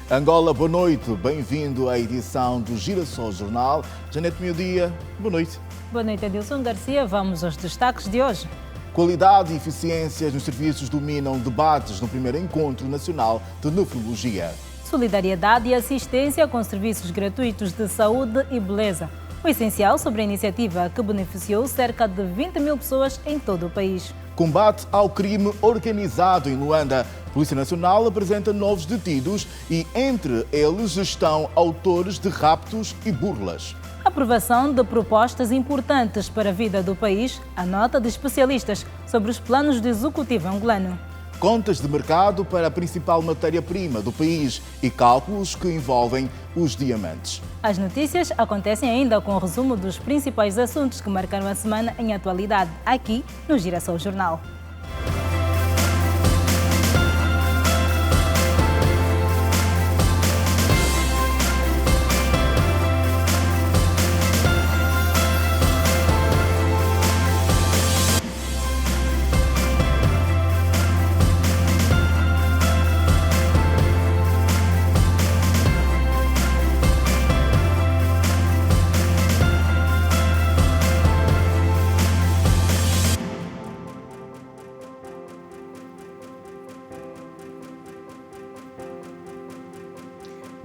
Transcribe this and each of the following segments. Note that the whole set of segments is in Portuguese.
Angola, boa noite. Bem-vindo à edição do Girassol Jornal. Janete Meio-Dia, boa noite. Boa noite, Adilson Garcia. Vamos aos destaques de hoje. Qualidade e eficiência nos serviços dominam debates no primeiro Encontro Nacional de Nefrologia. Solidariedade e assistência com serviços gratuitos de saúde e beleza. O essencial sobre a iniciativa que beneficiou cerca de 20 mil pessoas em todo o país. Combate ao crime organizado em Luanda. A Polícia Nacional apresenta novos detidos e entre eles estão autores de raptos e burlas. Aprovação de propostas importantes para a vida do país, a nota de especialistas sobre os planos do Executivo angolano. Contas de mercado para a principal matéria-prima do país e cálculos que envolvem os diamantes. As notícias acontecem ainda com o resumo dos principais assuntos que marcaram a semana em atualidade, aqui no Girassol Jornal.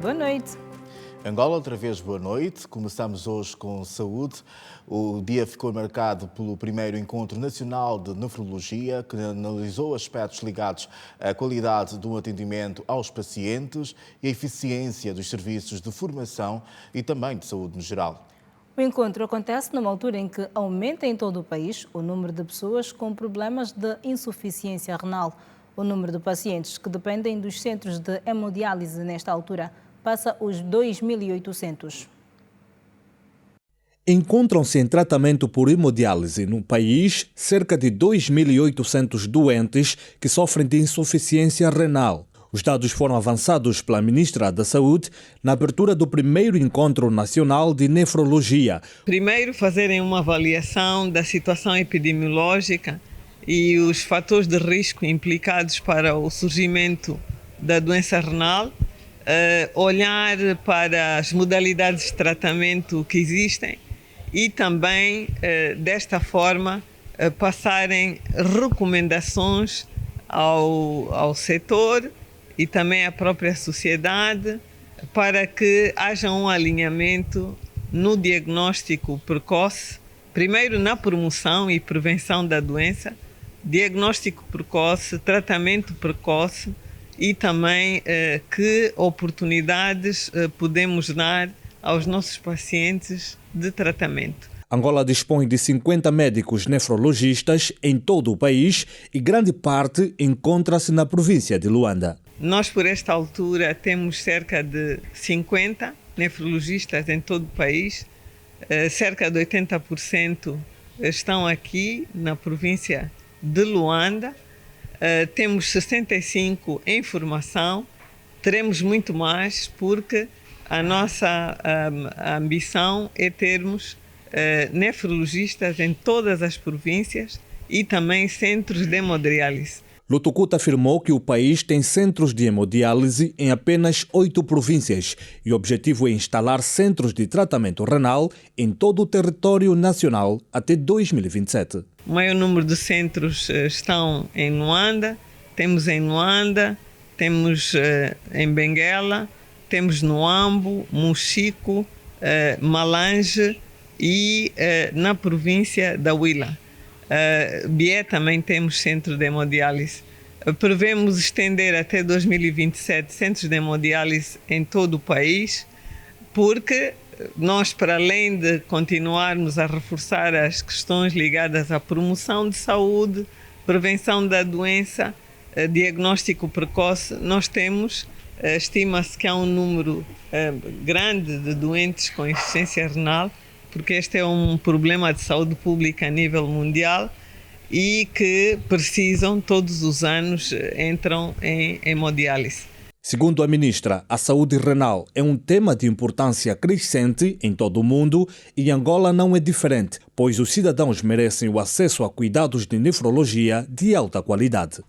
Boa noite. Angola, outra vez boa noite. Começamos hoje com saúde. O dia ficou marcado pelo primeiro Encontro Nacional de Nefrologia, que analisou aspectos ligados à qualidade do atendimento aos pacientes e à eficiência dos serviços de formação e também de saúde no geral. O encontro acontece numa altura em que aumenta em todo o país o número de pessoas com problemas de insuficiência renal. O número de pacientes que dependem dos centros de hemodiálise nesta altura passa os 2.800. Encontram-se em tratamento por hemodiálise no país cerca de 2.800 doentes que sofrem de insuficiência renal. Os dados foram avançados pela Ministra da Saúde na abertura do primeiro Encontro Nacional de Nefrologia. Primeiro, fazerem uma avaliação da situação epidemiológica e os fatores de risco implicados para o surgimento da doença renal, olhar para as modalidades de tratamento que existem e também, desta forma, passarem recomendações ao setor e também à própria sociedade para que haja um alinhamento no diagnóstico precoce, primeiro na promoção e prevenção da doença, diagnóstico precoce, tratamento precoce e também que oportunidades podemos dar aos nossos pacientes de tratamento. Angola dispõe de 50 médicos nefrologistas em todo o país e grande parte encontra-se na província de Luanda. Nós, por esta altura, temos cerca de 50 nefrologistas em todo o país. Cerca de 80% estão aqui na província de Luanda. Temos 65 em formação, teremos muito mais porque a nossa ambição é termos nefrologistas em todas as províncias e também centros de hemodiálise. Lutucuta afirmou que o país tem centros de hemodiálise em apenas 8 províncias e o objetivo é instalar centros de tratamento renal em todo o território nacional até 2027. O maior número de centros estão em Luanda, temos em Benguela, temos no Ambo, Mochico, Malange e na província da Huila. Bié também temos centro de hemodiálise. Prevemos estender até 2027 centros de hemodiálise em todo o país, porque nós, para além de continuarmos a reforçar as questões ligadas à promoção de saúde, prevenção da doença, diagnóstico precoce, nós temos, estima-se que há um número grande de doentes com insuficiência renal, porque este é um problema de saúde pública a nível mundial e que precisam, todos os anos, entram em hemodiálise. Segundo a ministra, a saúde renal é um tema de importância crescente em todo o mundo e Angola não é diferente, pois os cidadãos merecem o acesso a cuidados de nefrologia de alta qualidade.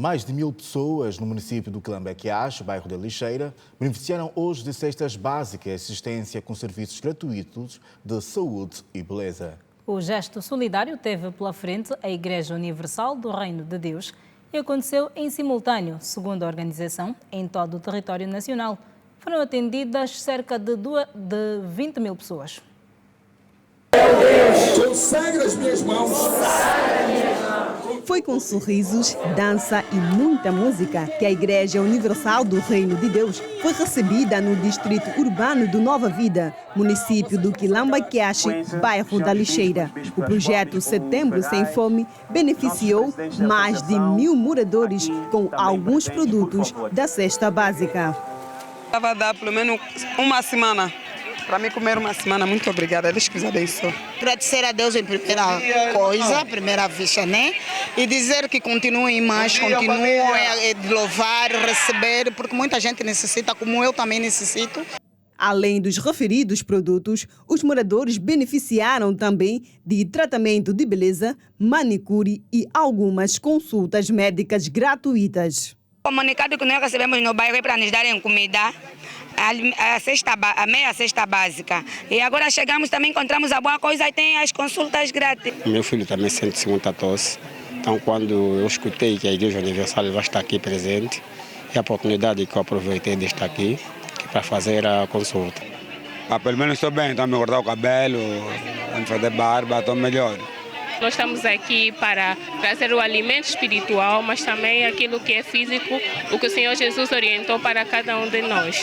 Mais de 1000 pessoas no município do Quilambequiás, bairro da Lixeira, beneficiaram hoje de cestas básicas e assistência com serviços gratuitos de saúde e beleza. O gesto solidário teve pela frente a Igreja Universal do Reino de Deus e aconteceu em simultâneo, segundo a organização, em todo o território nacional. Foram atendidas cerca de 20 mil pessoas. Consagra as minhas mãos. Foi com sorrisos, dança e muita música que a Igreja Universal do Reino de Deus foi recebida no distrito urbano do Nova Vida, município do Quilambequiás, bairro da Lixeira. O projeto Setembro Sem Fome beneficiou mais de 1000 moradores com alguns produtos da cesta básica. Estava a dar pelo menos uma semana. Para mim comer uma semana. Muito obrigada. Deus que os abençoe. Agradecer a Deus em primeira vista, né? E dizer que continuem mais, continuem a louvar, receber, porque muita gente necessita, como eu também necessito. Além dos referidos produtos, os moradores beneficiaram também de tratamento de beleza, manicure e algumas consultas médicas gratuitas. O comunicado que nós recebemos no bairro é para nos darem comida, a meia cesta básica. E agora chegamos também, encontramos a boa coisa e tem as consultas grátis. Meu filho também sente muita tosse. Então, quando eu escutei que a Igreja Universal vai estar aqui presente, é a oportunidade que eu aproveitei de estar aqui para fazer a consulta. Pelo menos estou bem, estou a me cortar o cabelo, a me fazer barba, estou melhor. Nós estamos aqui para trazer o alimento espiritual, mas também aquilo que é físico, o que o Senhor Jesus orientou para cada um de nós.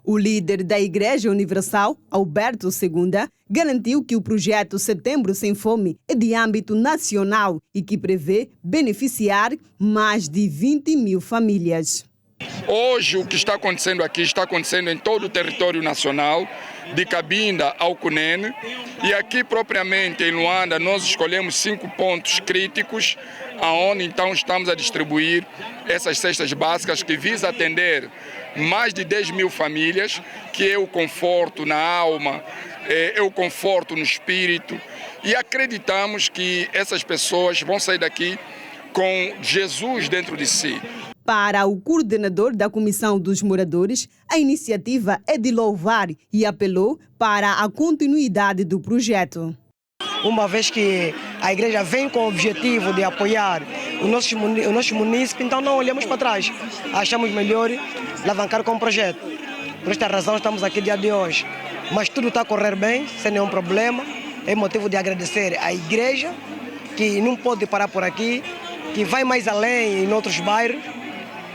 O líder da Igreja Universal, Alberto Segunda, garantiu que o projeto Setembro Sem Fome é de âmbito nacional e que prevê beneficiar mais de 20 mil famílias. Hoje o que está acontecendo aqui está acontecendo em todo o território nacional, de Cabinda ao Cunene, e aqui propriamente em Luanda nós escolhemos 5 pontos críticos, aonde então estamos a distribuir essas cestas básicas que visam atender mais de 10 mil famílias, que é o conforto na alma, é o conforto no espírito, e acreditamos que essas pessoas vão sair daqui com Jesus dentro de si. Para o coordenador da Comissão dos Moradores, a iniciativa é de louvar e apelou para a continuidade do projeto. Uma vez que a igreja vem com o objetivo de apoiar o nosso município, então não olhamos para trás. Achamos melhor alavancar com o projeto. Por esta razão estamos aqui no dia de hoje. Mas tudo está a correr bem, sem nenhum problema. É motivo de agradecer à igreja, que não pode parar por aqui, que vai mais além em outros bairros,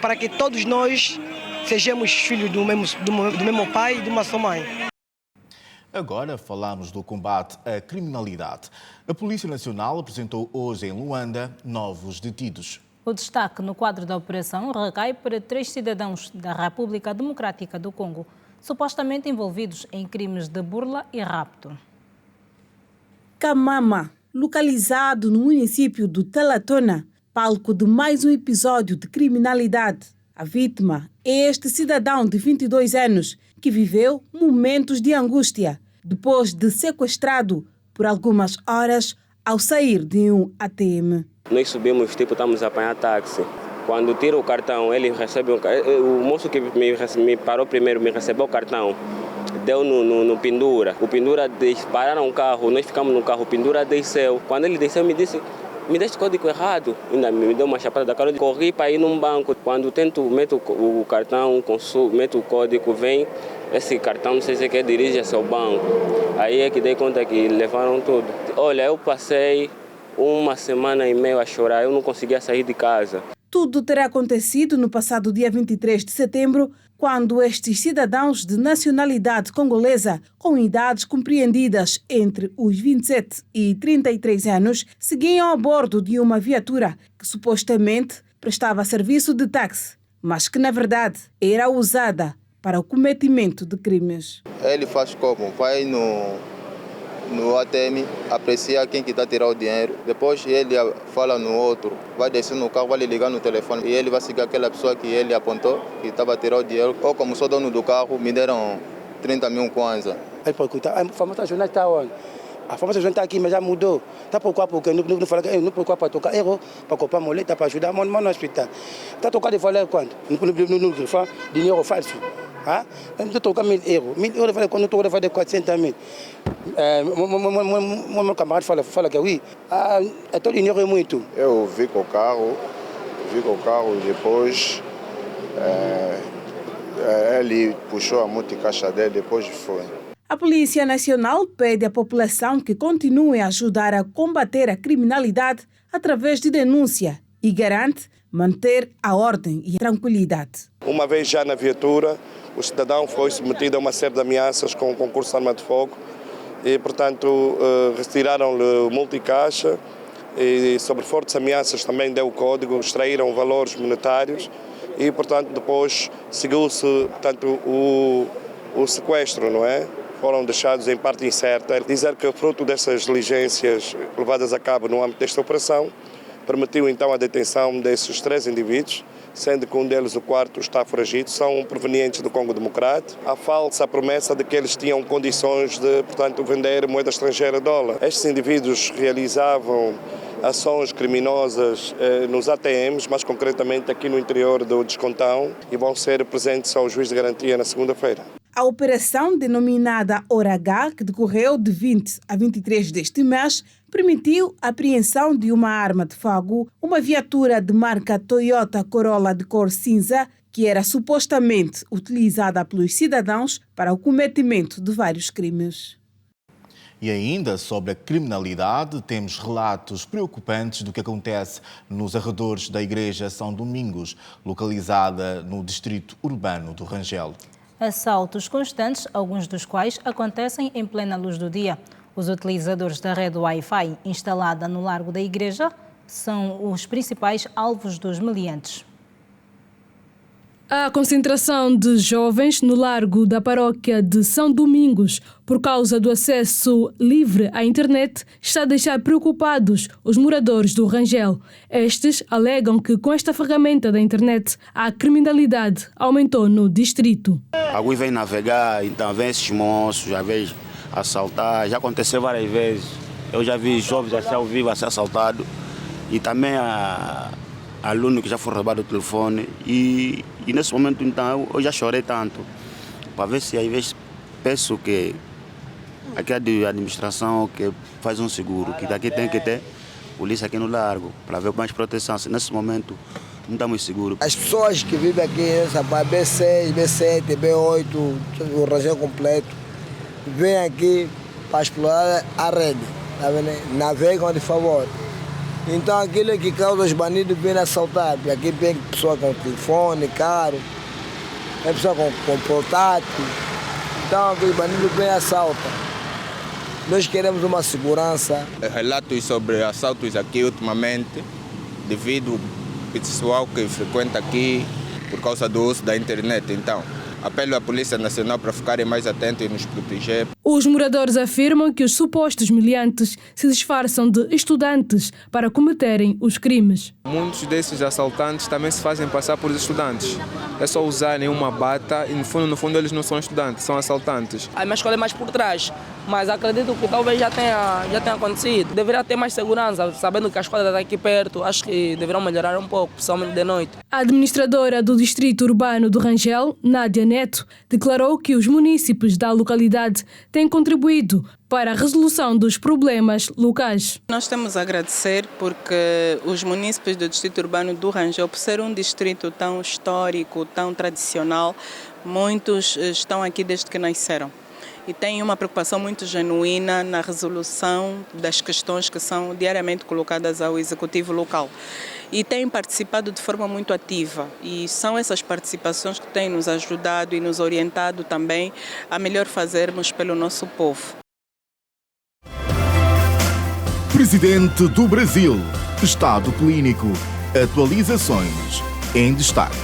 para que todos nós sejamos filhos do mesmo pai e de uma só mãe. Agora falamos do combate à criminalidade. A Polícia Nacional apresentou hoje em Luanda novos detidos. O destaque no quadro da operação recai para 3 cidadãos da República Democrática do Congo, supostamente envolvidos em crimes de burla e rapto. Kamama, localizado no município do Talatona, palco de mais um episódio de criminalidade. A vítima é este cidadão de 22 anos que viveu momentos de angústia depois de sequestrado por algumas horas ao sair de um ATM. Nós subimos, estamos a apanhar táxi. Quando tira o cartão, ele recebe o moço que me parou primeiro me recebeu o cartão. Deu no pendura. O pendura pararam o carro, nós ficamos no carro, o pendura desceu. Quando ele desceu, me disse: me deste código errado. Ainda me deu uma chapada da cara. Corri para ir num banco. Quando meto o cartão, meto o código, vem esse cartão, não sei se quer dirige-se ao banco. Aí é que dei conta que levaram tudo. Olha, eu passei uma semana e meia a chorar. Eu não conseguia sair de casa. Tudo terá acontecido no passado dia 23 de setembro, quando estes cidadãos de nacionalidade congolesa, com idades compreendidas entre os 27 e 33 anos, seguiam a bordo de uma viatura que supostamente prestava serviço de táxi, mas que na verdade era usada para o cometimento de crimes. Ele faz como? Vai no ATM, aprecia quem que está a tirar o dinheiro. Depois ele fala no outro, vai descer no carro, vai ligar no telefone e ele vai seguir aquela pessoa que ele apontou, que estava a tirar o dinheiro. Ou como sou dono do carro, me deram 30 mil kwanza. Aí pode cuidar, a informação jornal está onde? A farmácia já está aqui, mas já mudou. Está preocupado porque não fala que não preocupa para tocar erro, para comprar moleta, para ajudar mas no hospital. Está tocando de falar quanto? Não fala dinheiro falso. Não estou tocando 1.000 euros. 1.000 euros quando eu estou a fazer 400 mil. Meu camarada fala que oui. Então dinheiro é muito. Eu vi com o carro e depois ele puxou a multicaixa dele, depois foi. A Polícia Nacional pede à população que continue a ajudar a combater a criminalidade através de denúncia e garante manter a ordem e a tranquilidade. Uma vez já na viatura, o cidadão foi submetido a uma série de ameaças com o concurso de arma de fogo e, portanto, retiraram-lhe o multicaixa e, sobre fortes ameaças, também deu o código, extraíram valores monetários e, portanto, depois seguiu-se, portanto, o sequestro, não é? Foram deixados em parte incerta. Dizer que fruto dessas diligências levadas a cabo no âmbito desta operação, permitiu então a detenção desses 3 indivíduos, sendo que um deles, o quarto, está foragido, são provenientes do Congo Democrático. Há falsa promessa de que eles tinham condições de, portanto, vender moeda estrangeira, dólar. Estes indivíduos realizavam ações criminosas nos ATMs, mais concretamente aqui no interior do Descontão, e vão ser presentes ao juiz de garantia na segunda-feira. A operação, denominada Hora H, que decorreu de 20 a 23 deste mês, permitiu a apreensão de uma arma de fogo, uma viatura de marca Toyota Corolla de cor cinza, que era supostamente utilizada pelos cidadãos para o cometimento de vários crimes. E ainda sobre a criminalidade, temos relatos preocupantes do que acontece nos arredores da Igreja São Domingos, localizada no distrito urbano do Rangel. Assaltos constantes, alguns dos quais acontecem em plena luz do dia. Os utilizadores da rede Wi-Fi instalada no Largo da Igreja são os principais alvos dos meliantes. A concentração de jovens no Largo da Paróquia de São Domingos, por causa do acesso livre à internet, está a deixar preocupados os moradores do Rangel. Estes alegam que com esta ferramenta da internet a criminalidade aumentou no distrito. Alguns vêm navegar, então vêm esses monstros, já vêm assaltar, já aconteceu várias vezes. Eu já vi jovens assim ao vivo a ser assaltados e também aluno que já foi roubado o telefone e nesse momento então eu já chorei tanto para ver se às vezes peço que aqui a administração que faz um seguro, que daqui tem que ter polícia aqui no Largo para ver mais proteção. Nesse momento não estamos seguros. As pessoas que vivem aqui nessa B6, B7, B8, o Rangel completo, vêm aqui para explorar a rede, tá vendo? Navegam de favor. Então aquilo que causa os bandidos virem assaltar, porque aqui vem pessoa com telefone, carro, tem pessoa com portátil, então aqueles bandidos vêm assaltar. Nós queremos uma segurança. Relatos sobre assaltos aqui ultimamente, devido ao pessoal que frequenta aqui por causa do uso da internet. Então, apelo à Polícia Nacional para ficarem mais atentos e nos proteger. Os moradores afirmam que os supostos meliantes se disfarçam de estudantes para cometerem os crimes. Muitos desses assaltantes também se fazem passar por estudantes. É só usarem uma bata e no fundo eles não são estudantes, são assaltantes. A minha escola é mais por trás, mas acredito que talvez já tenha acontecido. Deveria ter mais segurança, sabendo que a escola está aqui perto. Acho que deverão melhorar um pouco, principalmente de noite. A administradora do Distrito Urbano do Rangel, Nádia Neto, declarou que os munícipes da localidade têm contribuído para a resolução dos problemas locais. Nós temos a agradecer porque os munícipes do Distrito Urbano do Rangel, por ser um distrito tão histórico, tão tradicional, muitos estão aqui desde que nasceram. E têm uma preocupação muito genuína na resolução das questões que são diariamente colocadas ao executivo local. E têm participado de forma muito ativa. E são essas participações que têm nos ajudado e nos orientado também a melhor fazermos pelo nosso povo. Presidente do Brasil. Estado clínico. Atualizações em destaque.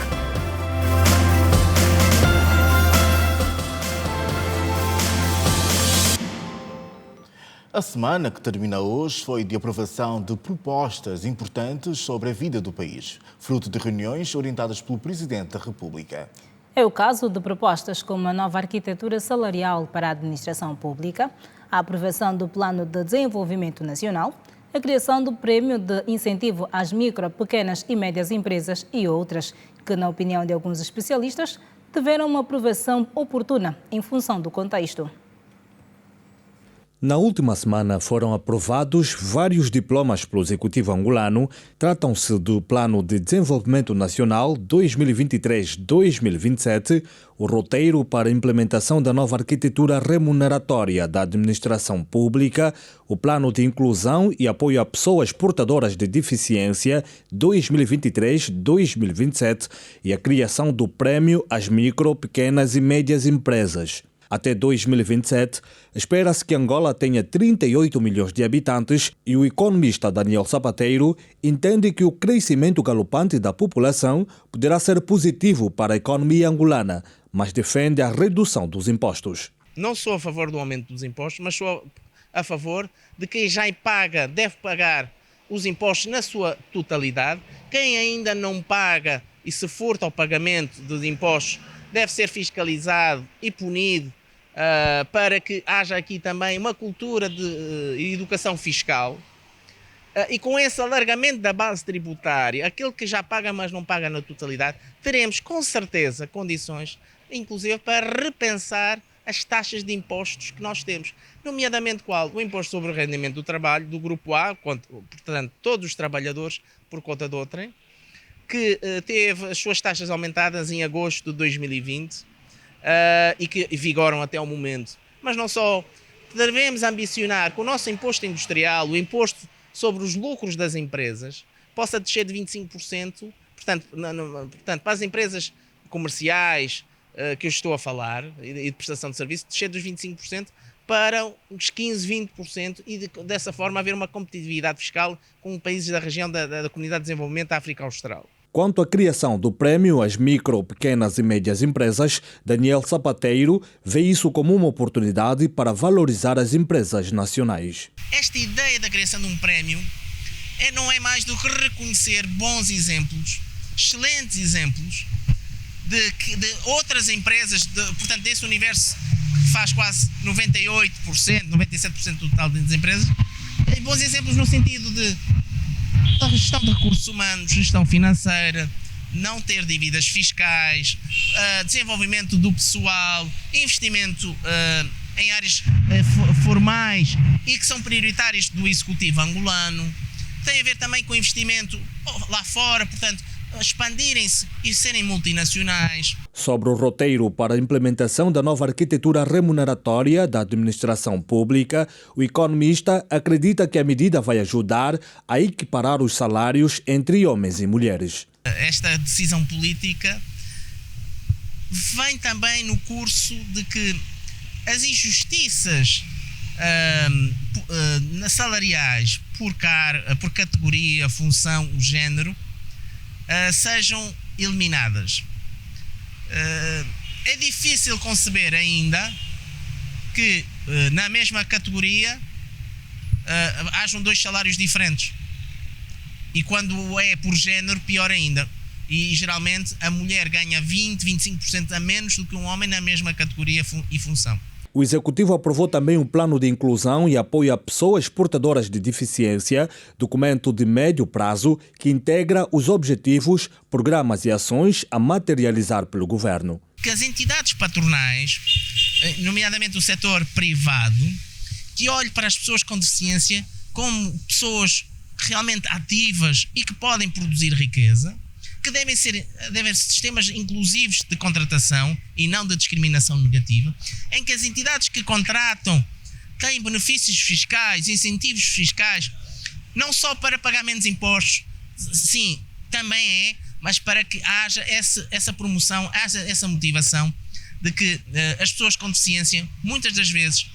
A semana que termina hoje foi de aprovação de propostas importantes sobre a vida do país, fruto de reuniões orientadas pelo Presidente da República. É o caso de propostas como a nova arquitetura salarial para a administração pública, a aprovação do Plano de Desenvolvimento Nacional, a criação do Prêmio de Incentivo às Micro, Pequenas e Médias Empresas e outras, que, na opinião de alguns especialistas, tiveram uma aprovação oportuna em função do contexto. Na última semana foram aprovados vários diplomas pelo Executivo angolano. Tratam-se do Plano de Desenvolvimento Nacional 2023-2027, o roteiro para a implementação da nova arquitetura remuneratória da administração pública, o Plano de Inclusão e Apoio a Pessoas Portadoras de Deficiência 2023-2027 e a criação do Prêmio às Micro, Pequenas e Médias Empresas. Até 2027, espera-se que Angola tenha 38 milhões de habitantes e o economista Daniel Sapateiro entende que o crescimento galopante da população poderá ser positivo para a economia angolana, mas defende a redução dos impostos. Não sou a favor do aumento dos impostos, mas sou a favor de quem já paga, deve pagar os impostos na sua totalidade. Quem ainda não paga e se furta ao pagamento dos impostos deve ser fiscalizado e punido, para que haja aqui também uma cultura de educação fiscal, e com esse alargamento da base tributária, aquele que já paga mas não paga na totalidade, teremos com certeza condições, inclusive para repensar as taxas de impostos que nós temos, nomeadamente qual? O imposto sobre o rendimento do trabalho do Grupo A, portanto todos os trabalhadores por conta de outrem, que teve as suas taxas aumentadas em agosto de 2020 e que vigoram até o momento. Mas não só, devemos ambicionar que o nosso imposto industrial, o imposto sobre os lucros das empresas, possa descer de 25%, portanto para as empresas comerciais que eu estou a falar, e de prestação de serviço, descer dos 25% para uns 15, 20% e dessa forma haver uma competitividade fiscal com países da região da Comunidade de Desenvolvimento da África Austral. Quanto à criação do Prêmio às Micro, Pequenas e Médias Empresas, Daniel Sapateiro vê isso como uma oportunidade para valorizar as empresas nacionais. Esta ideia da criação de um prémio não é mais do que reconhecer bons exemplos, excelentes exemplos de outras empresas, portanto desse universo que faz quase 98%, 97% do total das empresas, bons exemplos no sentido de gestão de recursos humanos, gestão financeira, não ter dívidas fiscais, desenvolvimento do pessoal, investimento em áreas formais e que são prioritárias do Executivo angolano. Tem a ver também com investimento lá fora, portanto, expandirem-se e serem multinacionais. Sobre o roteiro para a implementação da nova arquitetura remuneratória da administração pública, o economista acredita que a medida vai ajudar a equiparar os salários entre homens e mulheres. Esta decisão política vem também no curso de que as injustiças salariais por categoria, função, género, sejam eliminadas. É difícil conceber ainda que na mesma categoria hajam dois salários diferentes. E quando é por género, pior ainda. E geralmente a mulher ganha 20, 25% a menos do que um homem na mesma categoria e função. O Executivo aprovou também um plano de inclusão e apoio a pessoas portadoras de deficiência, documento de médio prazo que integra os objetivos, programas e ações a materializar pelo governo. Que as entidades patronais, nomeadamente o setor privado, que olhe para as pessoas com deficiência como pessoas realmente ativas e que podem produzir riqueza, que devem ser sistemas inclusivos de contratação e não de discriminação negativa, em que as entidades que contratam têm benefícios fiscais, incentivos fiscais, não só para pagar menos impostos, sim, também mas para que haja essa promoção, haja essa motivação de que as pessoas com deficiência, muitas das vezes,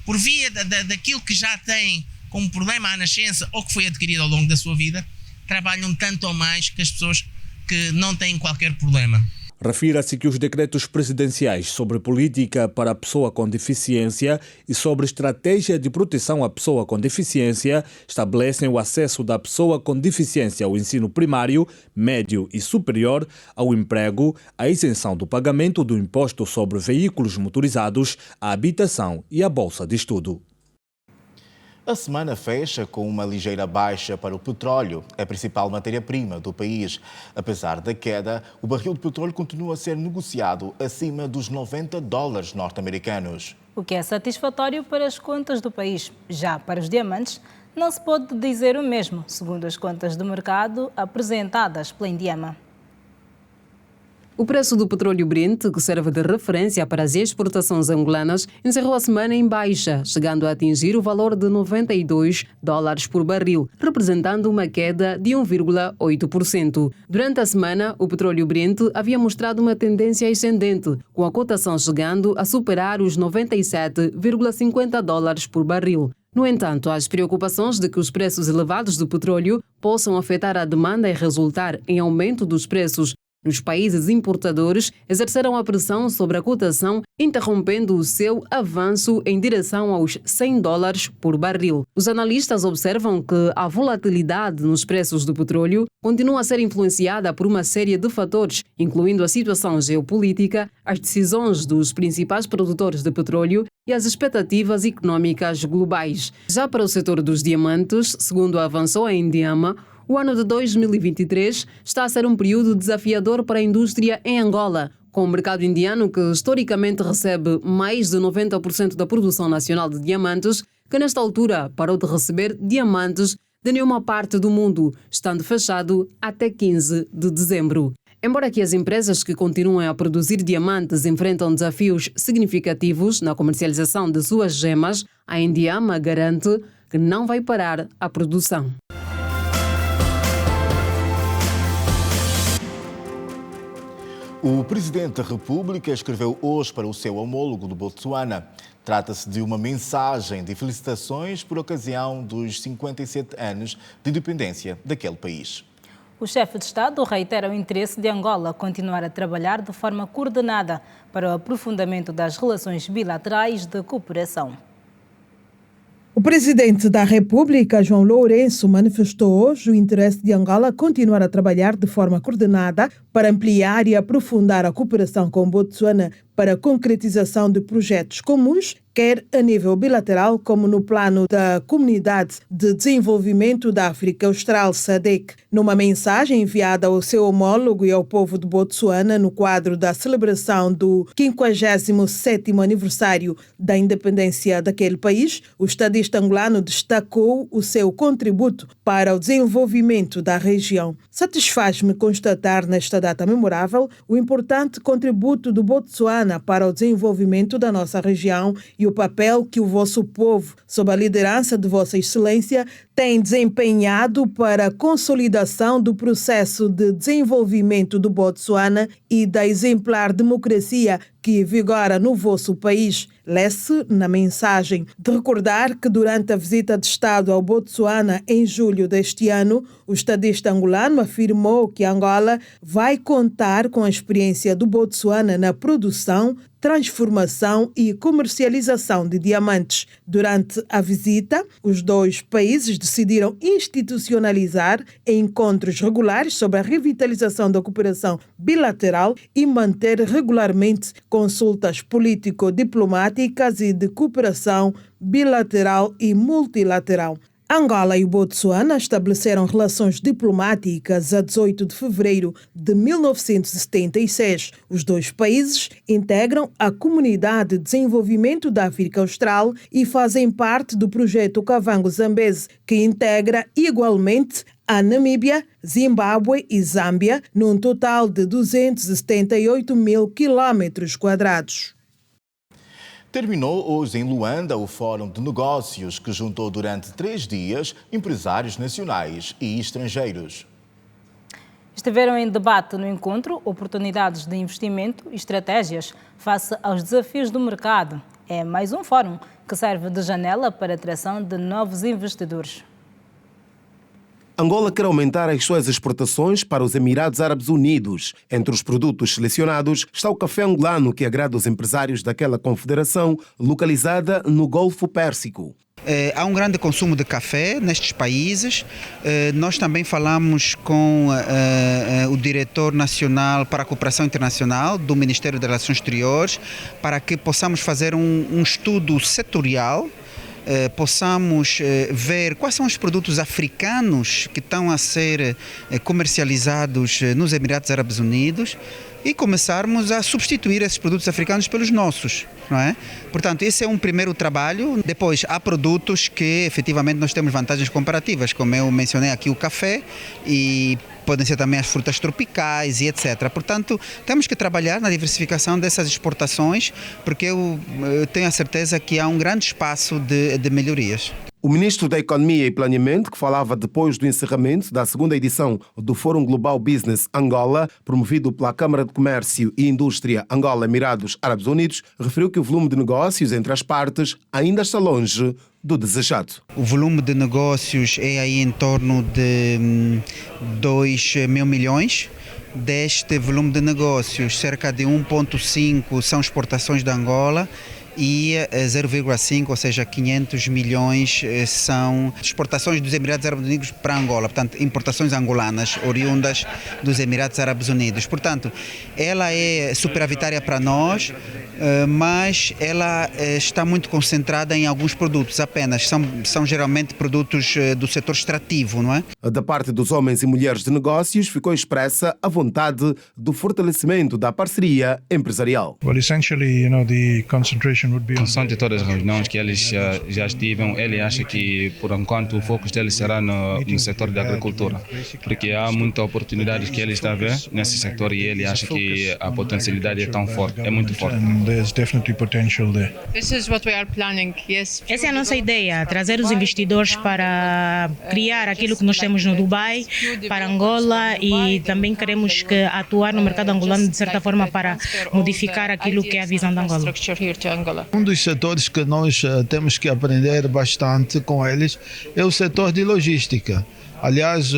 por via daquilo que já têm como problema à nascença ou que foi adquirido ao longo da sua vida, trabalham tanto ou mais que as pessoas que não têm qualquer problema. Refira-se que os decretos presidenciais sobre política para a pessoa com deficiência e sobre estratégia de proteção à pessoa com deficiência estabelecem o acesso da pessoa com deficiência ao ensino primário, médio e superior, ao emprego, a isenção do pagamento do imposto sobre veículos motorizados, à habitação e à bolsa de estudo. A semana fecha com uma ligeira baixa para o petróleo, a principal matéria-prima do país. Apesar da queda, o barril de petróleo continua a ser negociado acima dos $90 norte-americanos. O que é satisfatório para as contas do país. Já para os diamantes, não se pode dizer o mesmo, segundo as contas do mercado apresentadas pela Indiama. O preço do petróleo Brent, que serve de referência para as exportações angolanas, encerrou a semana em baixa, chegando a atingir o valor de $92 por barril, representando uma queda de 1,8%. Durante a semana, o petróleo Brent havia mostrado uma tendência ascendente, com a cotação chegando a superar os $97,50 por barril. No entanto, as preocupações de que os preços elevados do petróleo possam afetar a demanda e resultar em aumento dos preços nos países importadores exerceram a pressão sobre a cotação, interrompendo o seu avanço em direção aos $100 por barril. Os analistas observam que a volatilidade nos preços do petróleo continua a ser influenciada por uma série de fatores, incluindo a situação geopolítica, as decisões dos principais produtores de petróleo e as expectativas econômicas globais. Já para o setor dos diamantes, segundo avançou a Indiama, o ano de 2023 está a ser um período desafiador para a indústria em Angola, com o mercado indiano que historicamente recebe mais de 90% da produção nacional de diamantes, que nesta altura parou de receber diamantes de nenhuma parte do mundo, estando fechado até 15 de dezembro. Embora que as empresas que continuam a produzir diamantes enfrentam desafios significativos na comercialização de suas gemas, a Indiama garante que não vai parar a produção. O Presidente da República escreveu hoje para o seu homólogo do Botsuana. Trata-se de uma mensagem de felicitações por ocasião dos 57 anos de independência daquele país. O chefe de Estado reitera o interesse de Angola continuar a trabalhar de forma coordenada para o aprofundamento das relações bilaterais de cooperação. O presidente da República, João Lourenço, manifestou hoje o interesse de Angola continuar a trabalhar de forma coordenada para ampliar e aprofundar a cooperação com Botsuana para a concretização de projetos comuns, quer a nível bilateral como no plano da Comunidade de Desenvolvimento da África Austral, SADC. Numa mensagem enviada ao seu homólogo e ao povo de Botsuana no quadro da celebração do 57º aniversário da independência daquele país, o estadista angolano destacou o seu contributo para o desenvolvimento da região. Satisfaz-me constatar nesta data memorável o importante contributo do Botsuana para o desenvolvimento da nossa região e o papel que o vosso povo, sob a liderança de Vossa Excelência, tem desempenhado para a consolidação do processo de desenvolvimento do Botsuana e da exemplar democracia que vigora no vosso país. Lê-se na mensagem de recordar que durante a visita de Estado ao Botsuana em julho deste ano, o estadista angolano afirmou que Angola vai contar com a experiência do Botsuana na produção, transformação e comercialização de diamantes. Durante a visita, os dois países decidiram institucionalizar encontros regulares sobre a revitalização da cooperação bilateral e manter regularmente consultas político-diplomáticas e de cooperação bilateral e multilateral. Angola e o Botsuana estabeleceram relações diplomáticas a 18 de fevereiro de 1976. Os dois países integram a Comunidade de Desenvolvimento da África Austral e fazem parte do projeto Kavango-Zambeze, que integra igualmente a Namíbia, Zimbábue e Zâmbia, num total de 278 mil quilómetros quadrados. Terminou hoje em Luanda o Fórum de Negócios, que juntou durante 3 dias empresários nacionais e estrangeiros. Estiveram em debate no encontro oportunidades de investimento e estratégias face aos desafios do mercado. É mais um fórum que serve de janela para a atração de novos investidores. Angola quer aumentar as suas exportações para os Emirados Árabes Unidos. Entre os produtos selecionados está o café angolano, que agrada os empresários daquela confederação, localizada no Golfo Pérsico. Há um grande consumo de café nestes países. Nós também falamos com o diretor nacional para a cooperação internacional do Ministério das Relações Exteriores para que possamos fazer um estudo setorial possamos ver quais são os produtos africanos que estão a ser comercializados nos Emirados Árabes Unidos e começarmos a substituir esses produtos africanos pelos nossos, não é? Portanto, esse é um primeiro trabalho. Depois, há produtos que efetivamente nós temos vantagens comparativas, como eu mencionei aqui o café e podem ser também as frutas tropicais e etc. Portanto, temos que trabalhar na diversificação dessas exportações, porque eu tenho a certeza que há um grande espaço de melhorias. O ministro da Economia e Planeamento, que falava depois do encerramento da segunda edição do Fórum Global Business Angola, promovido pela Câmara de Comércio e Indústria Angola-Emirados Árabes Unidos, referiu que o volume de negócios entre as partes ainda está longe do desejado. O volume de negócios é aí em torno de 2 mil milhões. Deste volume de negócios, cerca de 1,5 são exportações da Angola e 0,5, ou seja, 500 milhões são exportações dos Emirados Árabes Unidos para Angola, portanto, importações angolanas oriundas dos Emirados Árabes Unidos. Portanto, ela é superavitária para nós, mas ela está muito concentrada em alguns produtos apenas. São geralmente produtos do setor extrativo, não é? Da parte dos homens e mulheres de negócios, ficou expressa a vontade do fortalecimento da parceria empresarial. Well, essentially, the concentration would be on... São de todas as reuniões que eles já estiveram, ele acha que, por enquanto, o foco deles será no setor da agricultura, porque há muitas oportunidades que ele está a ver nesse setor e ele acha que a potencialidade é tão forte, é muito forte. There's definitely potential there. Essa é a nossa ideia, trazer os investidores para criar aquilo que nós temos no Dubai, para Angola, e também queremos atuar no mercado angolano de certa forma para modificar aquilo que é a visão da Angola. Um dos setores que nós temos que aprender bastante com eles é o setor de logística. Aliás,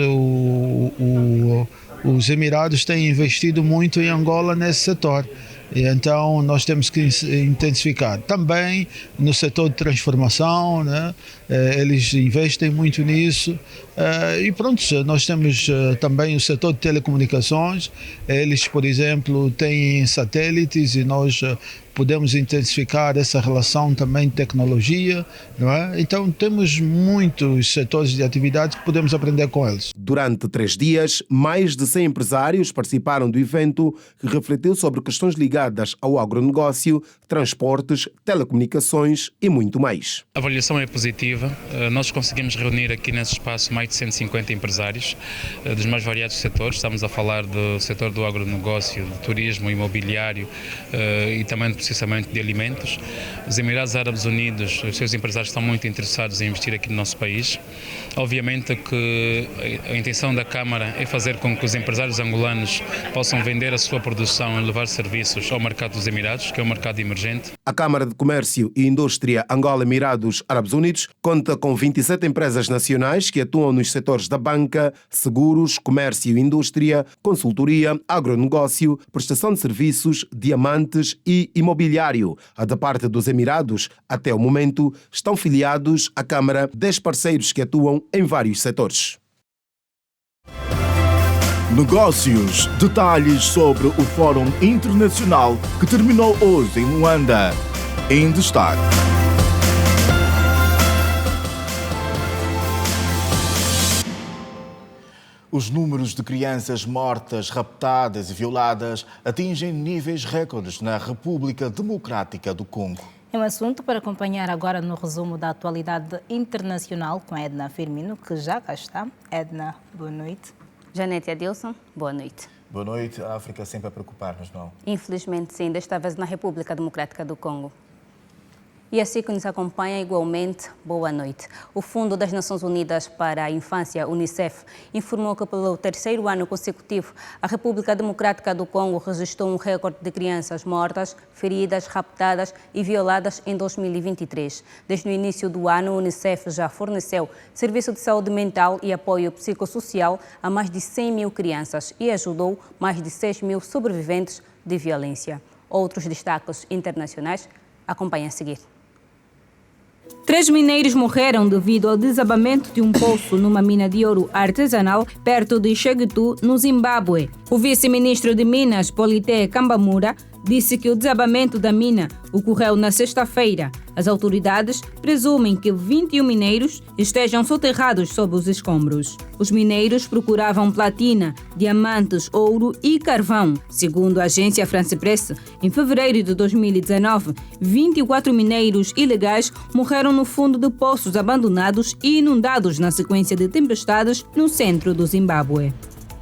os Emirados têm investido muito em Angola nesse setor. E então nós temos que intensificar. Também no setor de transformação, né? Eles investem muito nisso. E pronto, nós temos também o setor de telecomunicações. Eles, por exemplo, têm satélites e nós podemos intensificar essa relação também de tecnologia, não é? Então temos muitos setores de atividade que podemos aprender com eles. Durante 3 dias, mais de 100 empresários participaram do evento que refletiu sobre questões ligadas ao agronegócio, transportes, telecomunicações e muito mais. A avaliação é positiva. Nós conseguimos reunir aqui nesse espaço mais de 150 empresários dos mais variados setores. Estamos a falar do setor do agronegócio, do turismo, imobiliário e também do processamento de alimentos. Os Emirados Árabes Unidos, os seus empresários estão muito interessados em investir aqui no nosso país. Obviamente que a intenção da Câmara é fazer com que os empresários angolanos possam vender a sua produção e levar serviços ao mercado dos Emirados, que é um mercado emergente. A Câmara de Comércio e Indústria Angola-Emirados Árabes Unidos conta com 27 empresas nacionais que atuam nos setores da banca, seguros, comércio e indústria, consultoria, agronegócio, prestação de serviços, diamantes e imobiliário. A da parte dos Emirados, até o momento, estão filiados à Câmara 10 parceiros que atuam em vários setores. Negócios, detalhes sobre o Fórum Internacional que terminou hoje em Luanda. Em destaque. Os números de crianças mortas, raptadas e violadas atingem níveis recordes na República Democrática do Congo. É um assunto para acompanhar agora no resumo da atualidade internacional com Edna Firmino, que já cá está. Edna, boa noite. Janete e Adilson, boa noite. Boa noite. A África sempre a preocupar-nos, não? Infelizmente, sim, desta vez na República Democrática do Congo. E assim que nos acompanha, igualmente, boa noite. O Fundo das Nações Unidas para a Infância, UNICEF, informou que pelo 3º ano consecutivo, a República Democrática do Congo registrou um recorde de crianças mortas, feridas, raptadas e violadas em 2023. Desde o início do ano, a UNICEF já forneceu serviço de saúde mental e apoio psicossocial a mais de 100 mil crianças e ajudou mais de 6 mil sobreviventes de violência. Outros destaques internacionais acompanhem a seguir. 3 mineiros morreram devido ao desabamento de um poço numa mina de ouro artesanal perto de Chegutu, no Zimbábue. O vice-ministro de Minas, Polité Kambamura, disse que o desabamento da mina ocorreu na sexta-feira. As autoridades presumem que 21 mineiros estejam soterrados sob os escombros. Os mineiros procuravam platina, diamantes, ouro e carvão. Segundo a agência France Presse, em fevereiro de 2019, 24 mineiros ilegais morreram no fundo de poços abandonados e inundados na sequência de tempestades no centro do Zimbábue.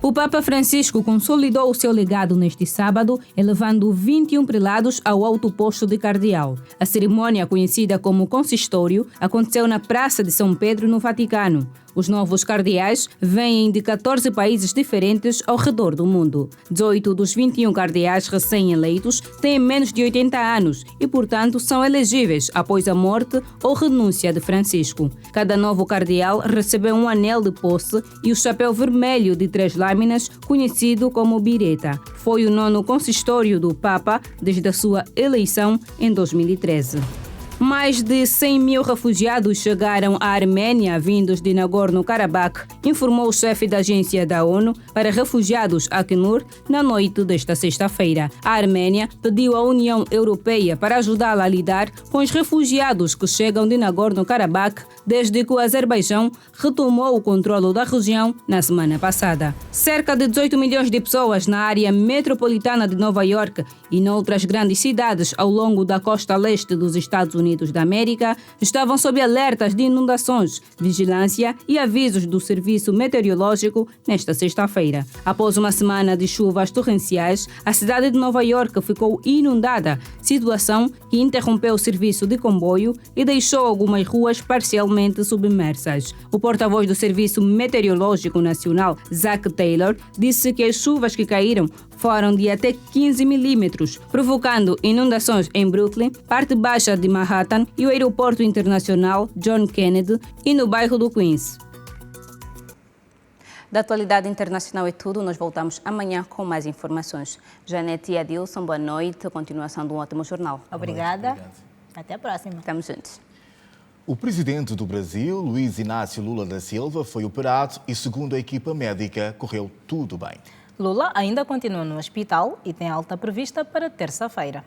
O Papa Francisco consolidou o seu legado neste sábado, elevando 21 prelados ao alto posto de cardeal. A cerimônia, conhecida como consistório, aconteceu na Praça de São Pedro, no Vaticano. Os novos cardeais vêm de 14 países diferentes ao redor do mundo. 18 dos 21 cardeais recém-eleitos têm menos de 80 anos e, portanto, são elegíveis após a morte ou renúncia de Francisco. Cada novo cardeal recebeu um anel de posse e o chapéu vermelho de 3 lâminas, conhecido como bireta. Foi o 9º consistório do Papa desde a sua eleição em 2013. Mais de 100 mil refugiados chegaram à Arménia vindos de Nagorno-Karabakh, informou o chefe da agência da ONU para refugiados, Acnur, na noite desta sexta-feira. A Arménia pediu à União Europeia para ajudá-la a lidar com os refugiados que chegam de Nagorno-Karabakh desde que o Azerbaijão retomou o controle da região na semana passada. Cerca de 18 milhões de pessoas na área metropolitana de Nova York e noutras grandes cidades ao longo da costa leste dos Estados Unidos da América estavam sob alertas de inundações, vigilância e avisos do Serviço Meteorológico nesta sexta-feira. Após uma semana de chuvas torrenciais, a cidade de Nova York ficou inundada, situação que interrompeu o serviço de comboio e deixou algumas ruas parcialmente submersas. O porta-voz do Serviço Meteorológico Nacional, Zach Taylor, disse que as chuvas que caíram foram de até 15 milímetros, provocando inundações em Brooklyn, parte baixa de Manhattan e o aeroporto internacional John Kennedy e no bairro do Queens. Da atualidade internacional é tudo. Nós voltamos amanhã com mais informações. Janete e Adilson, boa noite. Continuação de um ótimo jornal. Obrigada. Até a próxima. Estamos juntos. O presidente do Brasil, Luiz Inácio Lula da Silva, foi operado e, segundo a equipa médica, correu tudo bem. Lula ainda continua no hospital e tem alta prevista para terça-feira.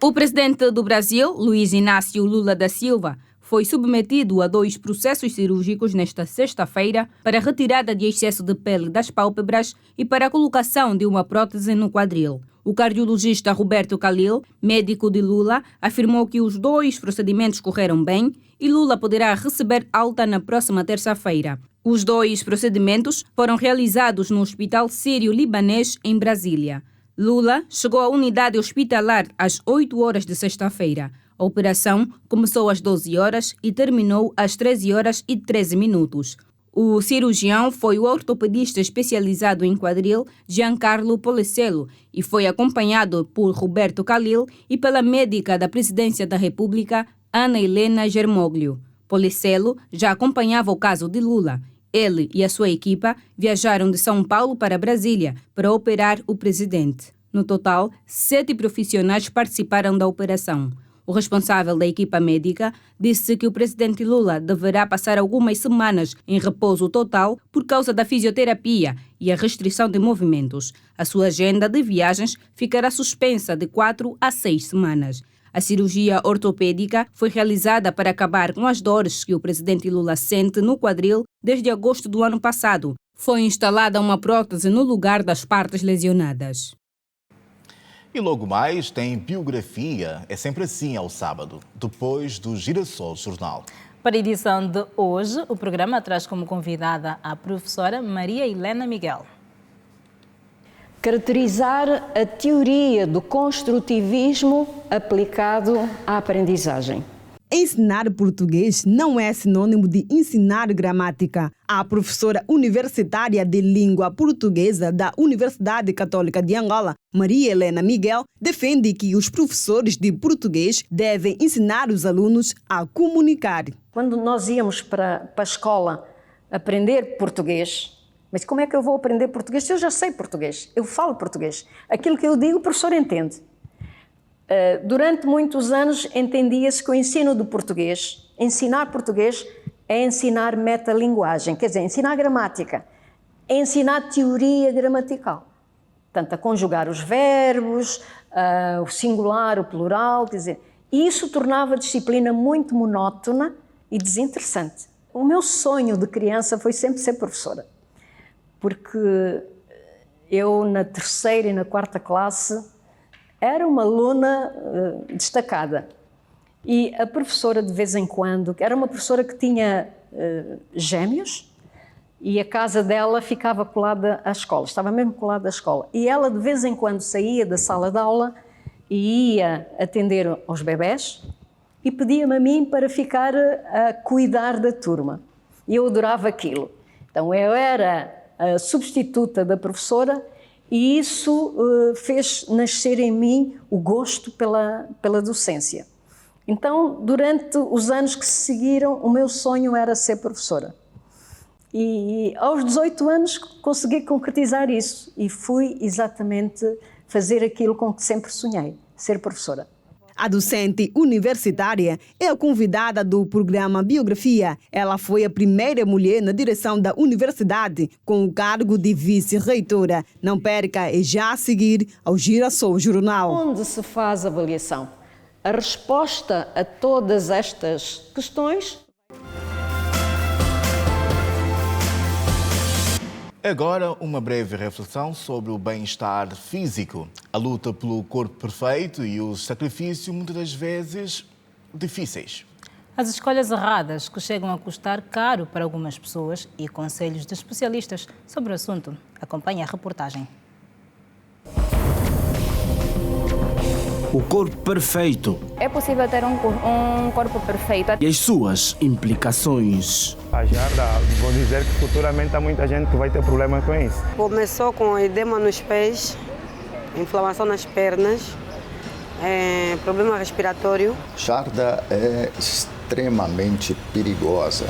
O presidente do Brasil, Luiz Inácio Lula da Silva, foi submetido a 2 processos cirúrgicos nesta sexta-feira para retirada de excesso de pele das pálpebras e para a colocação de uma prótese no quadril. O cardiologista Roberto Khalil, médico de Lula, afirmou que os 2 procedimentos correram bem e Lula poderá receber alta na próxima terça-feira. Os 2 procedimentos foram realizados no Hospital Sírio-Libanês, em Brasília. Lula chegou à unidade hospitalar às 8 horas de sexta-feira. A operação começou às 12 horas e terminou às 13 horas e 13 minutos. O cirurgião foi o ortopedista especializado em quadril Giancarlo Policello e foi acompanhado por Roberto Khalil e pela médica da Presidência da República, Ana Helena Germoglio. Policello já acompanhava o caso de Lula. Ele e a sua equipa viajaram de São Paulo para Brasília para operar o presidente. No total, 7 profissionais participaram da operação. O responsável da equipa médica disse que o presidente Lula deverá passar algumas semanas em repouso total por causa da fisioterapia e a restrição de movimentos. A sua agenda de viagens ficará suspensa de 4 a 6 semanas. A cirurgia ortopédica foi realizada para acabar com as dores que o presidente Lula sente no quadril desde agosto do ano passado. Foi instalada uma prótese no lugar das partes lesionadas. E logo mais tem biografia. É sempre assim ao sábado, depois do Girassol Jornal. Para a edição de hoje, o programa traz como convidada a professora Maria Helena Miguel. Caracterizar a teoria do construtivismo aplicado à aprendizagem. Ensinar português não é sinônimo de ensinar gramática. A professora universitária de língua portuguesa da Universidade Católica de Angola, Maria Helena Miguel, defende que os professores de português devem ensinar os alunos a comunicar. Quando nós íamos para a escola aprender português, mas como é que eu vou aprender português se eu já sei português? Eu falo português. Aquilo que eu digo, o professor entende. Durante muitos anos entendia-se que o ensino do português, ensinar português é ensinar metalinguagem, quer dizer, ensinar gramática, é ensinar teoria gramatical. Portanto, a conjugar os verbos, o singular, o plural, quer dizer, isso tornava a disciplina muito monótona e desinteressante. O meu sonho de criança foi sempre ser professora, porque eu na 3ª e na 4ª classe era uma aluna destacada e a professora de vez em quando, era uma professora que tinha gêmeos e a casa dela ficava colada à escola, estava mesmo colada à escola, e ela de vez em quando saía da sala de aula e ia atender aos bebés e pedia-me a mim para ficar a cuidar da turma. E eu adorava aquilo. Então eu era a substituta da professora e isso fez nascer em mim o gosto pela docência. Então, durante os anos que se seguiram, o meu sonho era ser professora. E aos 18 anos consegui concretizar isso e fui exatamente fazer aquilo com que sempre sonhei, ser professora. A docente universitária é a convidada do programa Biografia. Ela foi a primeira mulher na direção da universidade com o cargo de vice-reitora. Não perca, é já a seguir ao Girassol Jornal. Onde se faz avaliação? A resposta a todas estas questões. Agora, uma breve reflexão sobre o bem-estar físico. A luta pelo corpo perfeito e os sacrifícios, muitas das vezes, difíceis. As escolhas erradas que chegam a custar caro para algumas pessoas e conselhos de especialistas sobre o assunto. Acompanhe a reportagem. O corpo perfeito. É possível ter um corpo perfeito. E as suas implicações. A Jarda, vou dizer que futuramente há muita gente que vai ter problema com isso. Começou com edema nos pés, inflamação nas pernas, problema respiratório. Jarda é extremamente perigosa.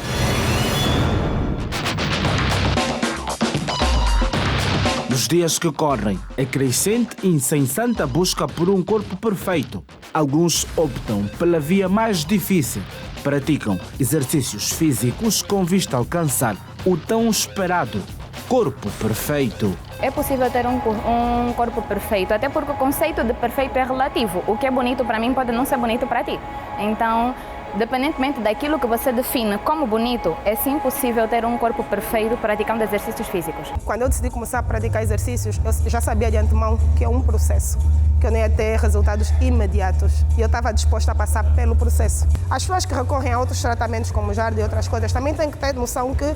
Nos dias que correm, é crescente e incessante a busca por um corpo perfeito. Alguns optam pela via mais difícil. Praticam exercícios físicos com vista a alcançar o tão esperado corpo perfeito. É possível ter um corpo perfeito, até porque o conceito de perfeito é relativo. O que é bonito para mim pode não ser bonito para ti. Então, independentemente daquilo que você define como bonito, é sim possível ter um corpo perfeito praticando exercícios físicos. Quando eu decidi começar a praticar exercícios, eu já sabia de antemão que é um processo, que eu não ia ter resultados imediatos. E eu estava disposta a passar pelo processo. As pessoas que recorrem a outros tratamentos como Jarda e outras coisas também têm que ter noção que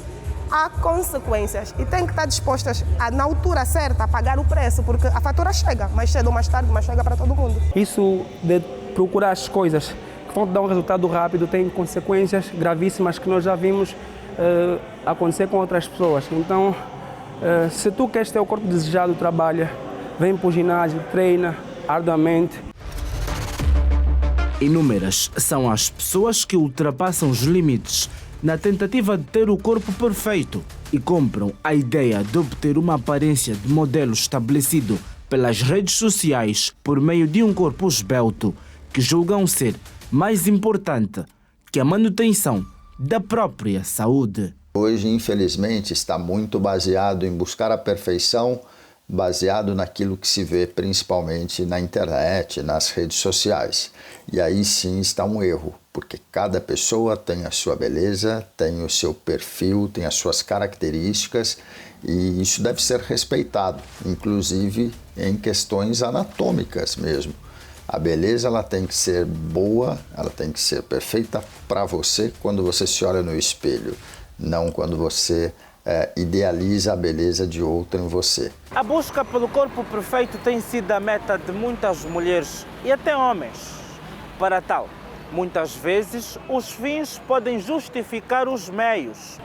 há consequências e têm que estar dispostas, na altura certa, a pagar o preço, porque a fatura chega, mais cedo ou mais tarde, mas chega para todo mundo. Isso de procurar as coisas que vão dar um resultado rápido tem consequências gravíssimas que nós já vimos acontecer com outras pessoas. Então, se tu queres ter o corpo desejado, trabalha, vem para o ginásio, treina arduamente. Inúmeras são as pessoas que ultrapassam os limites na tentativa de ter o corpo perfeito e compram a ideia de obter uma aparência de modelo estabelecido pelas redes sociais por meio de um corpo esbelto que julgam ser mais importante que a manutenção da própria saúde. Hoje, infelizmente, está muito baseado em buscar a perfeição, baseado naquilo que se vê principalmente na internet, nas redes sociais. E aí sim está um erro, porque cada pessoa tem a sua beleza, tem o seu perfil, tem as suas características e isso deve ser respeitado, inclusive em questões anatômicas mesmo. A beleza ela tem que ser boa, ela tem que ser perfeita para você quando você se olha no espelho, não quando você idealiza a beleza de outro em você. A busca pelo corpo perfeito tem sido a meta de muitas mulheres e até homens. Para tal, muitas vezes os fins podem justificar os meios.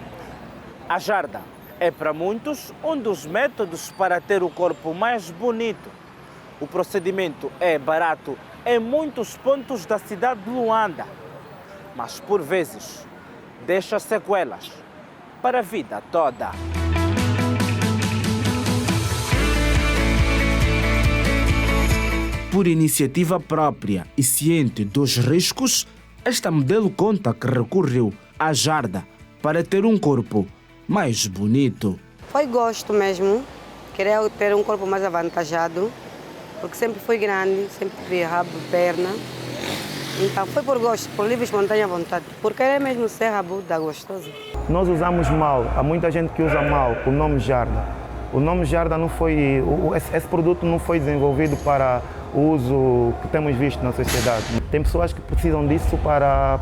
A Jarda é para muitos um dos métodos para ter o corpo mais bonito. O procedimento é barato em muitos pontos da cidade de Luanda, mas por vezes deixa sequelas para a vida toda. Por iniciativa própria e ciente dos riscos, esta modelo conta que recorreu à jarda para ter um corpo mais bonito. Foi gosto mesmo, queria ter um corpo mais avantajado, porque sempre fui grande, sempre tive rabo, perna. Então foi por gosto, por livre e espontânea vontade, por querer mesmo ser rabuda, gostosa. Nós usamos mal, há muita gente que usa mal o nome jarda. O nome jarda não foi, esse produto não foi desenvolvido para o uso que temos visto na sociedade. Tem pessoas que precisam disso para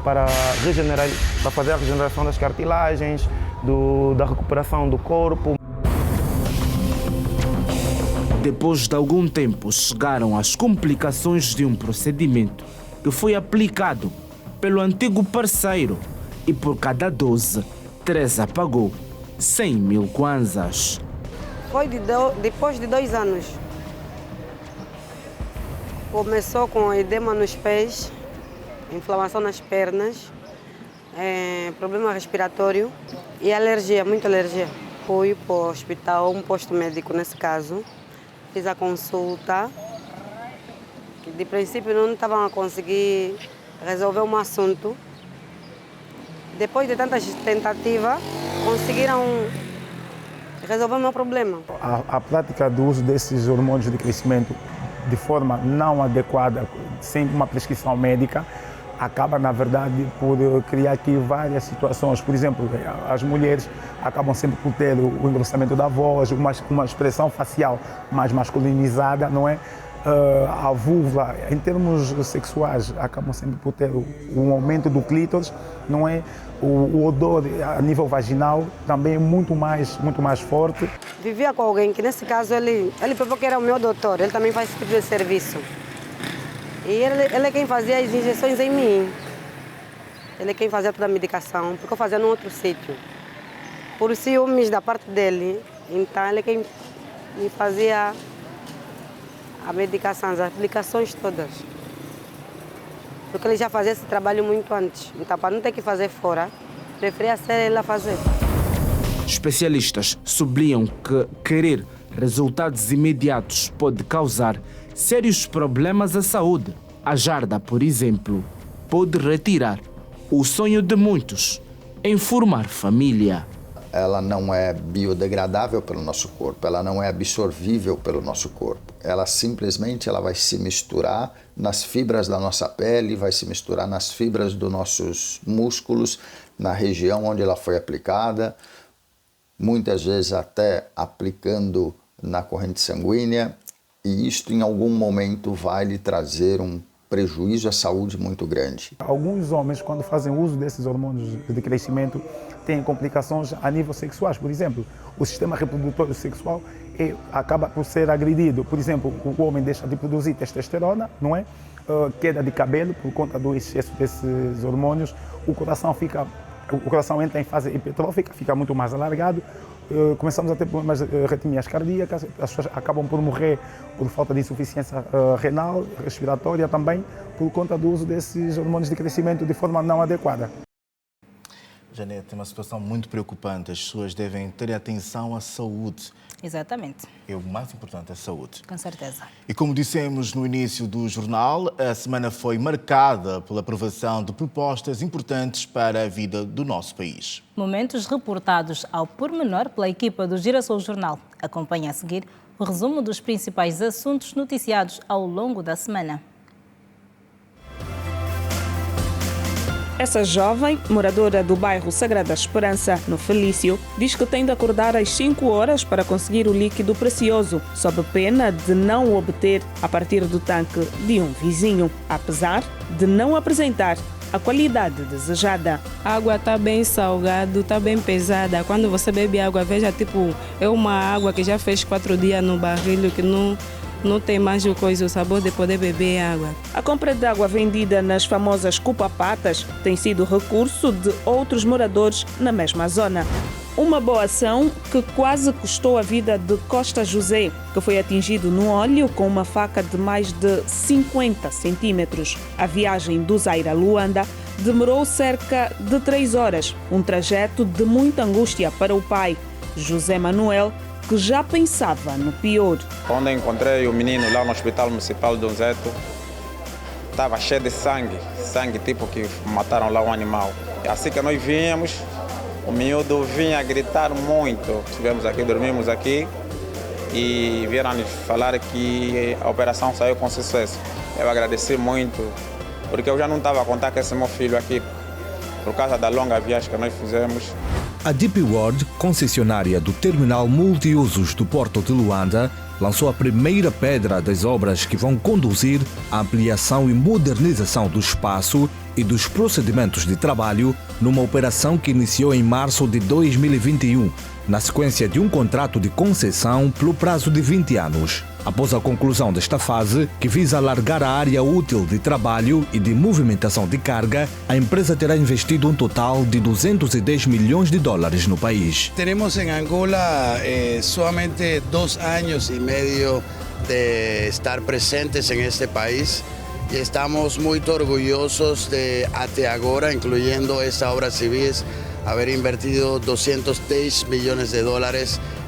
regenerar, para fazer a regeneração das cartilagens, da recuperação do corpo. Depois de algum tempo, chegaram as complicações de um procedimento que foi aplicado pelo antigo parceiro e por cada dose, Teresa pagou 100 mil kwanzas. Foi depois de 2 anos. Começou com edema nos pés, inflamação nas pernas, problema respiratório e alergia, muita alergia. Fui para o hospital, um posto médico nesse caso, fiz a consulta. De princípio não estavam a conseguir resolver um assunto. Depois de tantas tentativas, conseguiram resolver o meu problema. A prática do uso desses hormônios de crescimento de forma não adequada, sem uma prescrição médica, acaba, na verdade, por criar aqui várias situações. Por exemplo, as mulheres acabam sempre por ter o engrossamento da voz, uma expressão facial mais masculinizada, não é? A vulva, em termos sexuais, acabam sempre por ter um aumento do clítoris, não é? O odor a nível vaginal também é muito mais forte. Vivia com alguém que, nesse caso, ele provou que era o meu doutor, ele também faz esse tipo de serviço. E ele é quem fazia as injeções em mim. Ele é quem fazia toda a medicação, porque eu fazia num outro sítio. Por ciúmes da parte dele, então ele é quem me fazia a medicação, as aplicações todas. Porque ele já fazia esse trabalho muito antes. Então, para não ter que fazer fora, preferia ser ele a fazer. Especialistas sublinham que querer resultados imediatos pode causar sérios problemas à saúde. A jarda, por exemplo, pode retirar o sonho de muitos em formar família. Ela não é biodegradável pelo nosso corpo, ela não é absorvível pelo nosso corpo. Ela simplesmente vai se misturar nas fibras da nossa pele, vai se misturar nas fibras dos nossos músculos, na região onde ela foi aplicada, muitas vezes até aplicando na corrente sanguínea, e isto em algum momento vai lhe trazer um prejuízo à saúde muito grande. Alguns homens, quando fazem uso desses hormônios de crescimento, têm complicações a nível sexual. Por exemplo, o sistema reprodutor sexual acaba por ser agredido. Por exemplo, o homem deixa de produzir testosterona, não é? Queda de cabelo por conta do excesso desses hormônios. O coração entra em fase hipertrófica, fica muito mais alargado. Começamos a ter problemas de arritmias cardíacas, as pessoas acabam por morrer por falta de insuficiência renal, respiratória também, por conta do uso desses hormônios de crescimento de forma não adequada. Janete, é uma situação muito preocupante. As pessoas devem ter atenção à saúde. Exatamente. É o mais importante, a saúde. Com certeza. E como dissemos no início do jornal, a semana foi marcada pela aprovação de propostas importantes para a vida do nosso país. Momentos reportados ao pormenor pela equipa do Girassol Jornal. Acompanhe a seguir o resumo dos principais assuntos noticiados ao longo da semana. Essa jovem, moradora do bairro Sagrada Esperança, no Felício, diz que tem de acordar às 5 horas para conseguir o líquido precioso, sob pena de não o obter a partir do tanque de um vizinho, apesar de não apresentar a qualidade desejada. A água está bem salgada, está bem pesada. Quando você bebe água, veja, é uma água que já fez 4 dias no barril, que não tem mais o sabor de poder beber água. A compra de água vendida nas famosas cupa-patas tem sido recurso de outros moradores na mesma zona. Uma boa ação que quase custou a vida de Costa José, que foi atingido no olho com uma faca de mais de 50 centímetros. A viagem do Zaire a Luanda demorou cerca de 3 horas, um trajeto de muita angústia para o pai. José Manuel que já pensava no pior. Quando eu encontrei o menino lá no Hospital Municipal de Donzeto, estava cheio de sangue tipo que mataram lá um animal. Assim que nós vínhamos, o miúdo vinha a gritar muito. Estivemos aqui, dormimos aqui e vieram-nos falar que a operação saiu com sucesso. Eu agradeci muito, porque eu já não estava a contar com esse meu filho aqui, por causa da longa viagem que nós fizemos. A DP World, concessionária do terminal multiusos do Porto de Luanda, lançou a primeira pedra das obras que vão conduzir à ampliação e modernização do espaço e dos procedimentos de trabalho numa operação que iniciou em março de 2021, na sequência de um contrato de concessão pelo prazo de 20 anos. Após a conclusão desta fase, que visa alargar a área útil de trabalho e de movimentação de carga, a empresa terá investido um total de $210 milhões no país. Tenemos en Angola solamente 2 años y medio de estar presentes en este país y estamos muy orgullosos de até agora, incluyendo esta obra civil, haber invertido $210 millones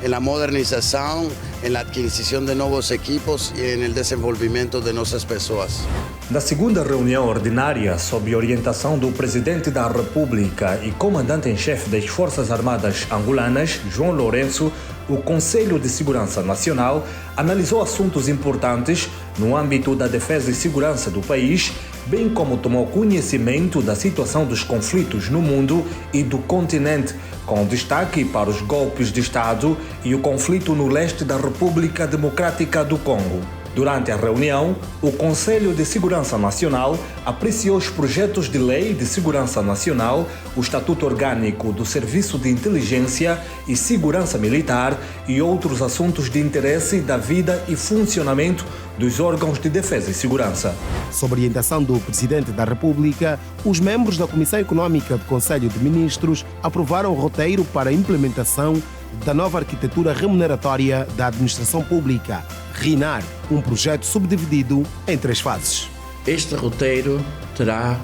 en la modernización, en la adquisición de nuevos equipos y en el desenvolvimiento de nuestras personas. Na segunda reunião ordinária, sob orientação do Presidente da República e Comandante-em-Chefe das Forças Armadas Angolanas, João Lourenço, o Conselho de Segurança Nacional analisou assuntos importantes no âmbito da defesa e segurança do país, bem como tomou conhecimento da situação dos conflitos no mundo e do continente, com destaque para os golpes de Estado e o conflito no leste da República Democrática do Congo. Durante a reunião, o Conselho de Segurança Nacional apreciou os projetos de lei de segurança nacional, o Estatuto Orgânico do Serviço de Inteligência e Segurança Militar e outros assuntos de interesse da vida e funcionamento dos órgãos de defesa e segurança. Sob orientação do Presidente da República, os membros da Comissão Econômica do Conselho de Ministros aprovaram o roteiro para a implementação da nova arquitetura remuneratória da administração pública, RINAR, um projeto subdividido em 3 fases. Este roteiro terá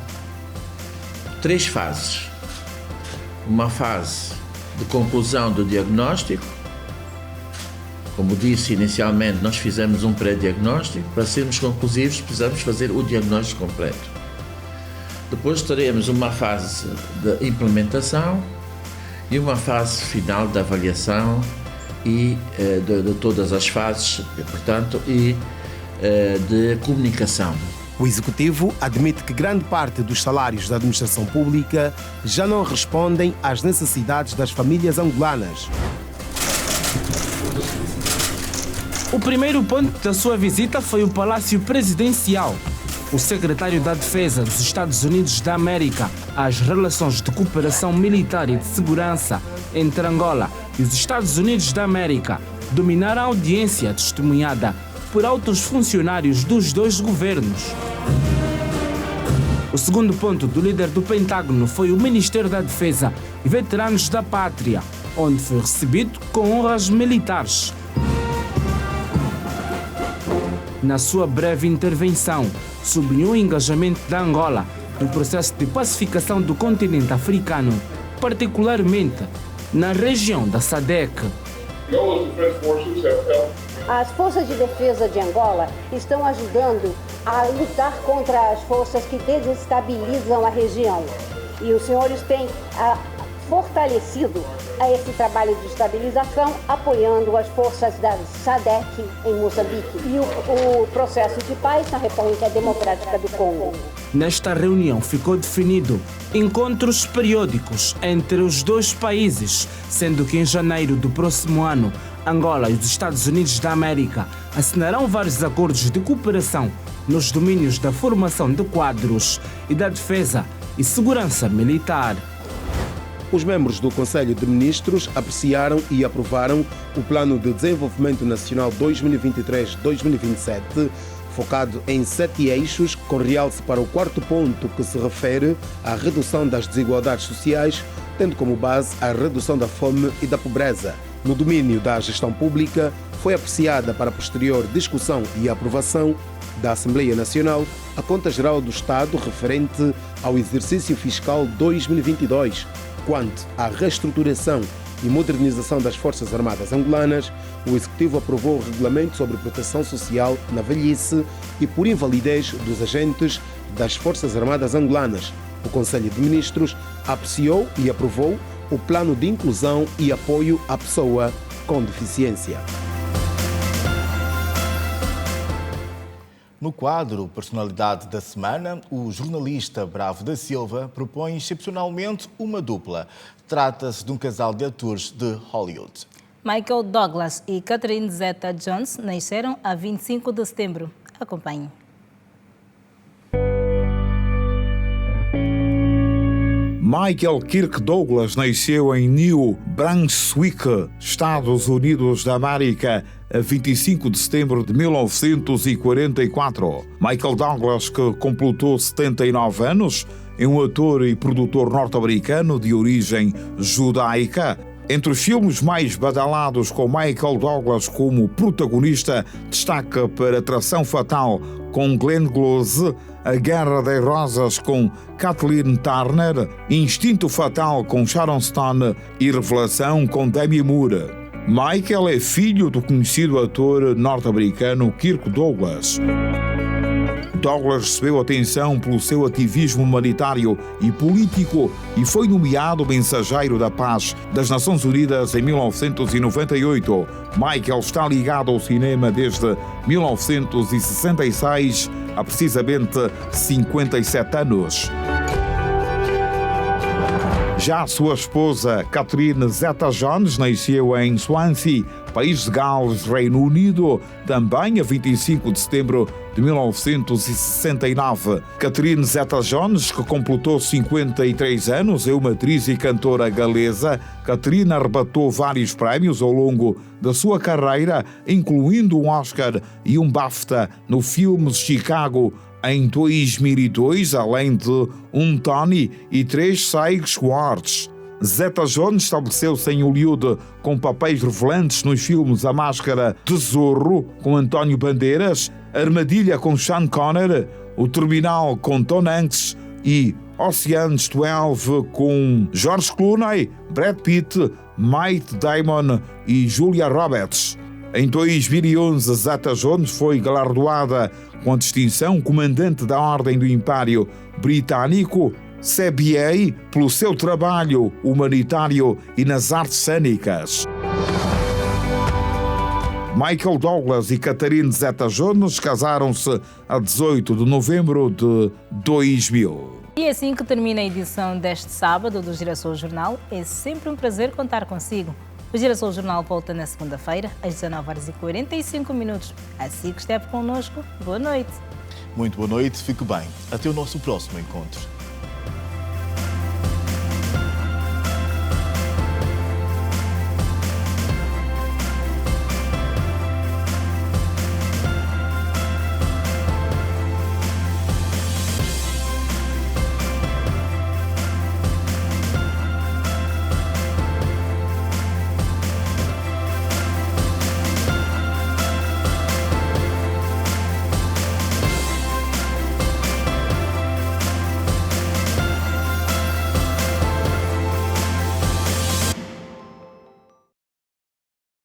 3 fases. Uma fase de conclusão do diagnóstico. Como disse inicialmente, nós fizemos um pré-diagnóstico. Para sermos conclusivos, precisamos fazer o diagnóstico completo. Depois teremos uma fase de implementação e uma fase final de avaliação e de todas as fases, portanto, e de comunicação. O Executivo admite que grande parte dos salários da administração pública já não respondem às necessidades das famílias angolanas. O primeiro ponto da sua visita foi o Palácio Presidencial. O secretário da Defesa dos Estados Unidos da América às relações de cooperação militar e de segurança entre Angola e os Estados Unidos da América dominaram a audiência testemunhada por altos funcionários dos 2 governos. O segundo ponto do líder do Pentágono foi o Ministério da Defesa e Veteranos da Pátria, onde foi recebido com honras militares. Na sua breve intervenção, sublinhou o engajamento da Angola no processo de pacificação do continente africano, particularmente na região da SADC. As forças de defesa de Angola estão ajudando a lutar contra as forças que desestabilizam a região. E os senhores têm fortalecido esse trabalho de estabilização, apoiando as forças da SADC em Moçambique e o processo de paz na República Democrática do Congo. Nesta reunião ficou definido encontros periódicos entre os 2 países, sendo que em janeiro do próximo ano, Angola e os Estados Unidos da América assinarão vários acordos de cooperação nos domínios da formação de quadros e da defesa e segurança militar. Os membros do Conselho de Ministros apreciaram e aprovaram o Plano de Desenvolvimento Nacional 2023-2027, focado em 7 eixos, com realce para o 4º ponto que se refere à redução das desigualdades sociais, tendo como base a redução da fome e da pobreza. No domínio da gestão pública, foi apreciada para posterior discussão e aprovação da Assembleia Nacional a Conta Geral do Estado referente ao exercício fiscal 2022, quanto à reestruturação e Modernização das Forças Armadas Angolanas, o Executivo aprovou o Regulamento sobre Proteção Social na Velhice e por invalidez dos agentes das Forças Armadas Angolanas. O Conselho de Ministros apreciou e aprovou o Plano de Inclusão e Apoio à Pessoa com Deficiência. No quadro Personalidade da Semana, o jornalista Bravo da Silva propõe excepcionalmente uma dupla. Trata-se de um casal de atores de Hollywood. Michael Douglas e Catherine Zeta-Jones nasceram a 25 de setembro. Acompanhe. Michael Kirk Douglas nasceu em New Brunswick, Estados Unidos da América, a 25 de setembro de 1944. Michael Douglas, que completou 79 anos, é um ator e produtor norte-americano de origem judaica. Entre os filmes mais badalados com Michael Douglas como protagonista, destaca para Atração Fatal com Glenn Close, A Guerra das Rosas com Kathleen Turner, Instinto Fatal com Sharon Stone e Revelação com Demi Moore. Michael é filho do conhecido ator norte-americano Kirk Douglas. Douglas recebeu atenção pelo seu ativismo humanitário e político e foi nomeado Mensageiro da Paz das Nações Unidas em 1998. Michael está ligado ao cinema desde 1966, há precisamente 57 anos. Já a sua esposa, Catherine Zeta-Jones, nasceu em Swansea, País de Gales, Reino Unido, também a 25 de setembro de 1969. Catherine Zeta-Jones, que completou 53 anos, é uma atriz e cantora galesa. Catherine arrebatou vários prémios ao longo da sua carreira, incluindo um Oscar e um BAFTA no filme Chicago, em 2002, além de um Tony e 3 SAG Awards. Zeta-Jones estabeleceu-se em Hollywood com papéis revelantes nos filmes A Máscara de Zorro, com António Bandeiras, Armadilha com Sean Connery, O Terminal com Tom Hanks e Ocean's 12 com George Clooney, Brad Pitt, Matt Damon e Julia Roberts. Em 2011, Zeta-Jones foi galardoada com a distinção Comandante da Ordem do Império Britânico, CBA, pelo seu trabalho humanitário e nas artes cênicas. Michael Douglas e Catherine Zeta-Jones casaram-se a 18 de novembro de 2000. E assim que termina a edição deste sábado do Girassol Jornal, é sempre um prazer contar consigo. O Girassol Jornal volta na segunda-feira, às 19h45. Assim que esteve connosco, boa noite. Muito boa noite, fique bem. Até o nosso próximo encontro.